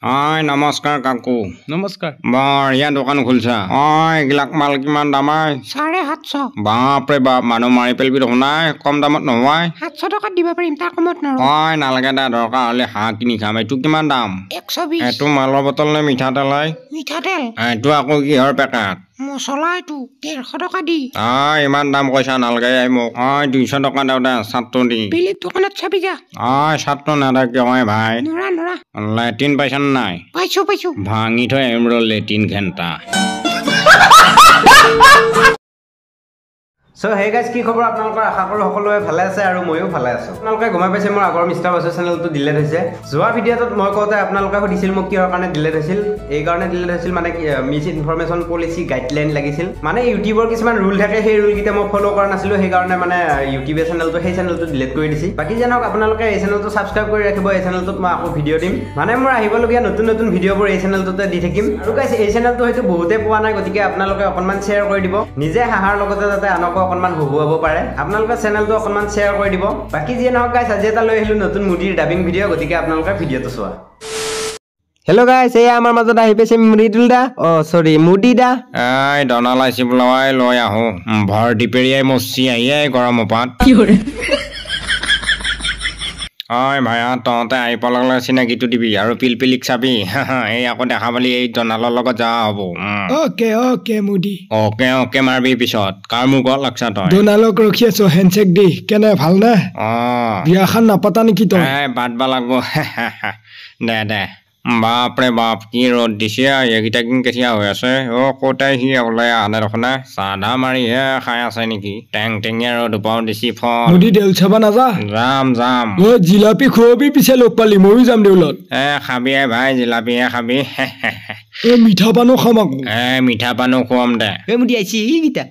Oi, namaskar kaku. Namaskar. Bar, ya dokan khulcha. Oi, gilak mal kiman damai? 750 Bapre bap, manu mari pelbi honai, kom damat nohai. 700 টকা দিব পাৰিম তাৰ কমত নৰো Oi, nalage da dorka hole ha kini kham. Etu kiman dam? 120 Etu malor botol ne mitha telai. মিঠাতেল Etu aku kihor pekat. মছলা এটো 150 টকা দি Oi, iman dam koisa nalage ai mok. Oi, 200 toka da udah 7 di. বেলেগ দোকানত চাবি যা Oi, 7 nada ki oi bhai. নৰা নৰা Latin paisan nai. পাইছো Bhangi thoi emro latin ghenta. So hey guys, কি খবৰ আপোনালোকৰ আশা কৰো সকলোৱে ভালে আছে আৰু ময়ো ভালে আছো। আপোনালোকে গমাই পাইছে মোৰ আগৰ মিষ্টাৰ বাছৰ চেনেলটো ডিলিট হৈছে। যোৱা ভিডিঅ'টোত মই কওঁতে আপোনালোকে সুধিছিল মোক কিহৰ কাৰণে ডিলিট হৈছিল। এই কাৰণে ডিলিট হৈছিল মানে মিছ ইনফৰমেশ্যন পলিচি গাইডলাইন লাগিছিল। মানে ইউটিউবৰ কিছুমান ৰুল থাকে, সেই ৰুল কিটা মই ফলো কৰা নাছিলো, সেই কাৰণে মানে ইউটিউবে চেনেলটো সেই চেনেলটো ডিলিট কৰি দিছি। বাকি জানক আপোনালোকে এই চেনেলটো সাবস্ক্ৰাইব কৰি ৰাখিব। এই চেনেলটোত মই আকৌ ভিডিঅ' দিম। মানে মোৰ আহিবলগীয়া নতুন ভিডিঅ'বোৰ এই চেনেলটোতে দি থাকিম। আৰু গাইস এই চেনেলটো হয়তো বহুতে পোৱা নাই, গতিকে আপোনালোকে অকনমান শ্বেয়াৰ কৰি দিব। নিজে হাহাৰ লগতে যাতে আনক অকনমান হবুৱাব পাৰে। আপোনালোকে চেনেলটো অকনমান শ্বেয়াৰ কৰি দিব। বাকি যে নহওক গাইস, আজি এটা লৈ আহিলো নতুন মুডিৰ ডাবিং ভিডিঅ', গতিকে আপোনালোকে ভিডিঅ'টো চোৱা। হেল্ল' গাইস, এই আমাৰ মাজত আহি পাইছে মৃদুল দা, মুডি দা। Ai, donal aisi bulawai loy aho. Bhar diperiai mosi ai gorom opat. কি কৰে Oi, bhaiya tonte ai polagla sinagi tu dibi aru pilpilik sabi. Ei ako dekha bali ei donalor logot ja hobo. Okay moody Oke marbi pisot. Kar mugot laksa toy. ডোনাল্ডক ৰখি আছো হেণ্ডশেক দি কেনে ভাল নে বিয়াখন নাপাতা নেকি তই Ei, bad balagbo. De. Bapre bap ki rod disia yegita kin kesia hoy ase. O kotai hi olai ane rokhna. Sada mari he khai ase niki. Teng ya rod pau disi phone. মুডি দেউল চাবা নাযা Jam. ও জিলাপি খুৱাবি পিছে লগ পালি ময়ো যাম দেউলত Khabi ai bhai jilapi khabi. এ মিঠা পানো খাম আকৌ মিঠা পানো খুৱাম দে এই মুডি আইছি ইটা।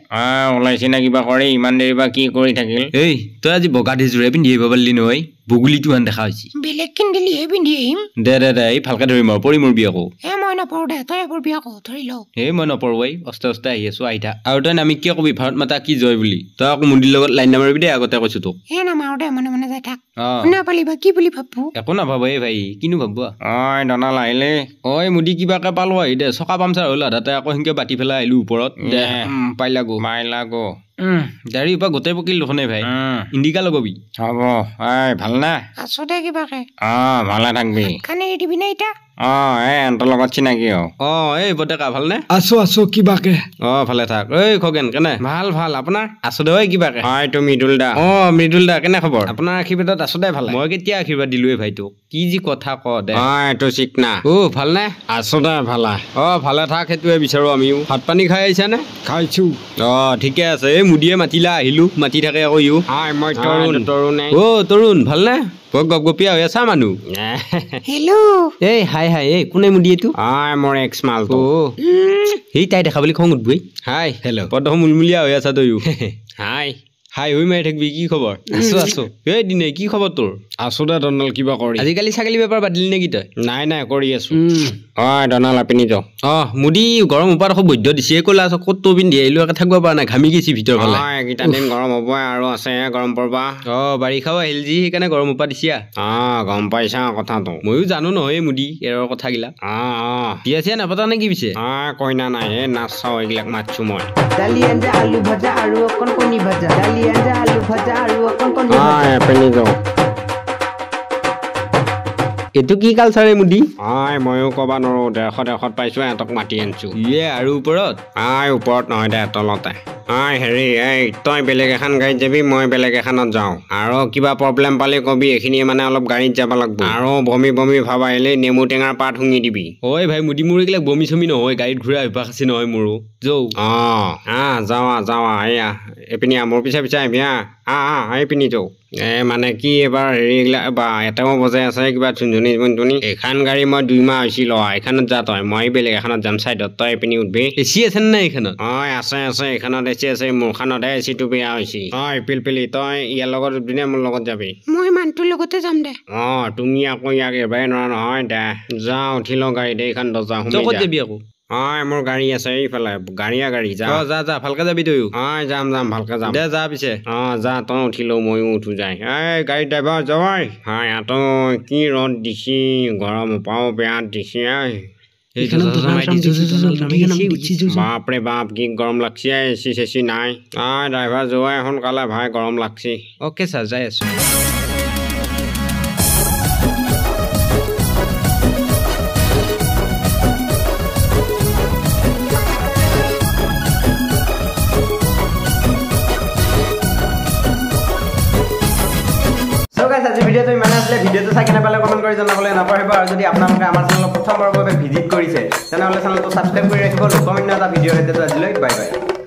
ওলাইছি না কিবা কৰি ইমান দেৰি বা কি কৰি থাকিল এই তই আজি বগা ডিজুৰে পিন্ধি আহিব পাৰিলি নহয়, বুগুলিটো আন দেখা হৈছে। বেলেগ কিনিলি হে পিন্ধি আহিম দে এই ভালকে ধৰিম আৰু পৰি মৰবি আকৌ। মই নপৰো দে তই এবাৰ বিয়া কওঁ ধৰি লওঁ এই মই নপৰোৱাই, অস্তে আহি আছো আহি থাক। আৰু তই নামি কিয় কবি ভাৰত মাতা কি জয় বুলি। তই আকৌ মুডিৰ লগত লাইন নামাৰিবি দেই, আগতে কৈছো তোক। নামাৰো দে মনে যাই থাক নাপালিবা কি বুলি ভাবো একো নাভাব এই ভাই, কিনো ভাববা। ঐ ডনাল আহিলে ঐ মুডি কিবাকে পালো আহি দে, চকা পামচাৰ হ'ল আধাতে আকৌ সেনকে বাতি পেলাই আহিলো ওপৰত। দে মাইলাগো দাড়ি পৰা গোটেই পকিল দেখোনে ভাই। ইণ্ডিকা লগাবি হ'ব ভাল না আছো দে কিবাকে ভালে থাকবি খানে দিবি না এতিয়া এন্তৰ লগত চিনাকি এই বটেকা ভালনে? আছো কিবাকে ভালে থাক। এই খগেন কেনে? ভাল আপোনাৰ? আছো দে ঐ কিবাকে। এইটো মৃদুল দা মৃদুল দা কেনে খবৰ? আপোনাৰ আশীৰ্বাদত আছো দে ভালে। মই কেতিয়া আশীৰ্বাদ দিলোৱে ভাই তোক, কি যি কথা ক দে। এইটো চিকনা ভালনে? আছো দে ভালা ভালে থাক, সেইটোৱে বিচাৰো আমিও। ভাত পানী খাই আহিছানে? খাইছো ঠিকে আছে। এই মুডিয়ে মাতিলা আহিলো, মাতি থাকে আকৌ ইও। মই তৰুণে তৰুণ ভালনে? গপগপিয়া হৈ আছা মানুহ। হেল্ল' এই হাই এই কোনে মুডি এইটো? মোৰ এক্স মালটো সেই তাই দেখা বুলি খং উঠবই। হাই হেল্ল' পদম মুলমুলীয়া হৈ আছা তয়ো। হাই হৈ মাৰি থাকিবি, কি খবৰ? আছো এই দিনে কি খবৰ তোৰ? আছো দে ডনাল কিবা কৰি আজিকালি ছাগলী বেপাৰ বাদিলি নেকি তই? নাই কৰি আছো ডনাল আপুনি যাওক মুডি গৰম উপাত আকৌ বৈদ্য দিছে ক'লা আছ ক'ত পিন্ধি আহিলো একে থাকিব পৰা নাই, ঘামি গৈছি ভিতৰ ফালে। এইকেইটা দিন গৰম হ'বই আৰু আছে গৰম পৰবা বাৰিষাও আহিল যি, সেইকাৰণে গৰম উপা দিছিয়া। গম পাইছা কথাটো ময়ো জানো নহয় মুডি এৰৰ কথাগিলা। বিয়া চিয়া নাপাতা নেকি পিছে? কইনা নাই নাচ চাও এইবিলাক মাতছো মই। দালি আঞ্জা আলু ভাজা আৰু অকণ কণী ভাজা, দালি আঞ্জা আলু ভাজা আৰু অকণ কণী আপুনি যাওক এইটো কি কালচাৰে মুডি? ময়ো ক'বা নোৱাৰো, ডেৰশত পাইছো এহঁতক মাতি আনিছো। আৰু ওপৰত? ওপৰত নহয় দে তলতে। হেৰি তই বেলেগ এখন গাড়ীত যাবি, মই বেলেগ এখনত যাওঁ। আৰু কিবা প্ৰব্লেম পালে কবি, এইখিনি মানে অলপ গাড়ীত যাব লাগব। আৰু বমি ভাব আহিলে নেমু টেঙাৰ পাত শুঙি দিবি। ভাই মুডি মোৰ এইবিলাক বমি চমি নহয়, গাড়ীত ঘূৰা অভ্যাস আছে নহয় মোৰো। যাৱা এয়া এইপিনি মোৰ পিছে আহিবি এইপিনি যাওঁ। মানে কি এবাৰ হেৰিগিলাক বা এটাও বজাই আছে কিবা ঝুনঝুনি এইখন গাড়ী মই 2 মাহ হৈছিল এইখনত যা তই, মই বেলেগ এখনত যাম চাইডত, তই এইপিনি উঠবি। এচি আছে নে এইখনত? আছে এইখনত এচি আছে, মোৰখনতহে এচিটো বেয়া হৈছে। পিলপিলি তই ইয়াৰ লগত উঠবি নে মোৰ লগত যাবি? মই মানুহটোৰ লগতে যাম দে। তুমি আকৌ ইয়াক এবাৰে নোৱাৰা নহয় দে। যা উঠি লওঁ গাড়ী দে, এইখন দৰ্জা সোমাই যাবি আকৌ মোৰ গাড়ী আছে এইফালে গাড়ীয়া গাড়ী যা যা যা ভালকে যাবি তয়ো যাম যাম ভালকে যাম দে যা পিছে যা তই উঠিলো ময়ো উঠো যায় গাড়ী ড্ৰাইভাৰ যাৱাই ইয়াতো কি ৰদ দিছি গৰম পাওঁ বেয়া দিছি বাপৰে বাপ কি গৰম লাগছি এচি চেচি নাই ড্ৰাইভাৰ যোৱাই সোনকালে ভাই গৰম লাগছি অ'কে ছাৰ যাই আছো আজি ভিডিঅ'টো ইমানে আছিলে ভিডিঅ'টো চাই কেনে পালে কমেণ্ট কৰি জনাবলৈ নাপাহৰিব আৰু যদি আপোনালোকে আমাৰ চেনেলত প্ৰথমবাৰৰ বাবে ভিজিট কৰিছে তেনেহ'লে চেনেলটো ছাবস্ক্ৰাইব কৰি ৰাখিব লগ পাম অন্য এটা ভিডিঅ'ৰ সৈতে আজিলৈ বাই বাই